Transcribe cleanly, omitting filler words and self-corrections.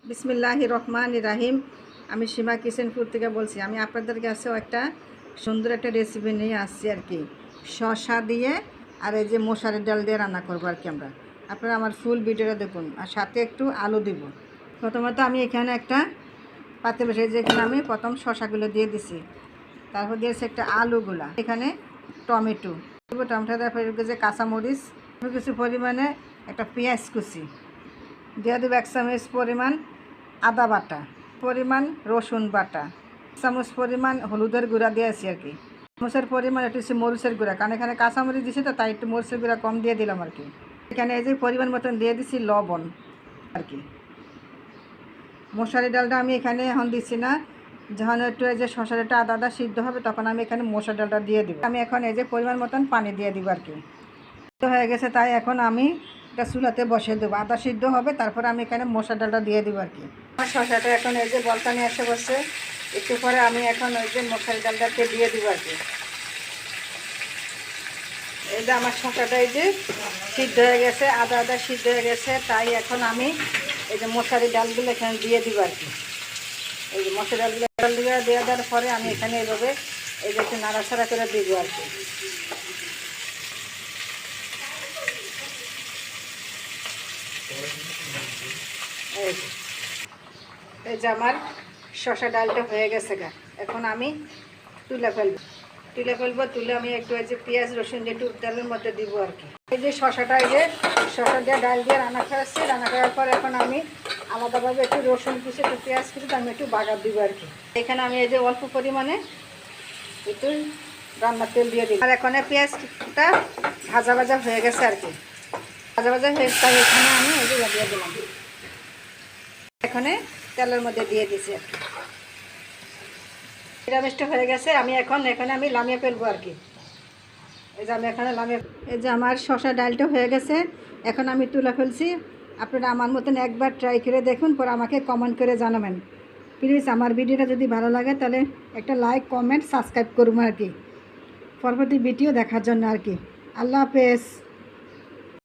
বিসমিল্লাহির রহমানির রাহিম। আমি সীমা কিচেনপুর থেকে বলছি। আমি আপনাদের কাছেও একটা সুন্দর একটা রেসিপি নিয়ে আসছি আর কি, শসা দিয়ে আর এই যে মশারি ডাল দিয়ে রান্না করবো আর কি আমরা। আপনারা আমার ফুল ভিডিওটা দেখুন, আর সাথে একটু আলু দিব। প্রথমত আমি এখানে একটা পাতে বসে যেখানে আমি প্রথম শসাগুলো দিয়ে দিছি, তারপর দিয়েছি একটা আলুগুলা, এখানে টমেটো দেবো, টমেটো তারপর যে কাঁচামরিচ, কিছু পরিমাণে একটা পেঁয়াজ কুচি দিয়ে দেবো, 1 চামচ পরিমাণ আদা বাটা, পরিমাণ রসুন বাটা, চামচ পরিমাণ হলুদের গুঁড়া দিয়েছি আর কি, চামচের পরিমাণ একটু মরিচের গুঁড়া, কারণ এখানে কাঁচামরিচ দিছি তো তাই একটু মরিচের গুঁড়া কম দিয়ে দিলাম আর কি। এখানে এই যে পরিমাণ মতন দিয়ে দিছি লবণ আর কি। মশারি ডালটা আমি এখানে এখন দিচ্ছি না, যখন একটু এই যে শসাটা আদা আদা সিদ্ধ হবে তখন আমি এখানে মশারি ডালটা দিয়ে দিব। আমি এখন এই যে পরিমাণ মতন পানি দিয়ে দিব আর কি। হয়ে গেছে, তাই এখন আমি এটা চুলাতে বসিয়ে দেবো, আদা সিদ্ধ হবে, তারপরে আমি এখানে মশলা ডালটা দিয়ে দেবো আর কি। আমার শসাটা এখন এই যে বলটা নিয়ে এসে বসছে, একটু পরে আমি এখন ওই যে মশলা ডালটাকে দিয়ে দেবো আর কি। এই যে আমার শসাটা এই যে সিদ্ধ হয়ে গেছে, আদা আদা সিদ্ধ হয়ে গেছে, তাই এখন আমি এই যে মশারি ডালগুলো এখানে দিয়ে দিব আর কি। এই যে মশলা ডালগুলো দিয়ে দেওয়ার পরে আমি এখানে এইভাবে এই যে একটু নাড়াচাড়া করে দিব আর কি। এই যে আমার শসা ডালটা হয়ে গেছে গা, এখন আমি তুলে ফেলবো। তুলে আমি একটু এই যে পেঁয়াজ রসুন যে একটু ডালের মধ্যে দিব আর কি। এই যে শসাটা, এই যে শসা দিয়ে ডাল দিয়ে রান্না করাচ্ছি, রান্না করার পর এখন আমি আলাদাভাবে একটু রসুন কুচি একটু পেঁয়াজ কুচি আমি একটু বাগার দিব আর কি। এখানে আমি এই যে অল্প পরিমাণে একটু রান্নার তেল দিয়ে দিই। আর এখানে পেঁয়াজটা ভাজা ভাজা হয়ে গেছে আর কি, ভাজা ভাজা হয়ে, তাই এখানে আমি এই যে দিয়ে দিলাম, এখানে তেলের মধ্যে দিয়ে দিয়েছি আর কি। নিরামিষটা হয়ে গেছে, আমি এখন এখানে আমি নামিয়ে ফেলবো আর কি। এই যে আমি এখানে এই যে আমার শসা ডালটা হয়ে গেছে, এখন আমি তুলে ফেলছি। আপনারা আমার মতন একবার ট্রাই করে দেখুন, পর আমাকে কমেন্ট করে জানাবেন প্লিজ। আমার ভিডিওটা যদি ভালো লাগে তাহলে একটা লাইক কমেন্ট সাবস্ক্রাইব করুন আর কি, পরবর্তী ভিডিও দেখার জন্য আর কি। আল্লাহ হাফেজ।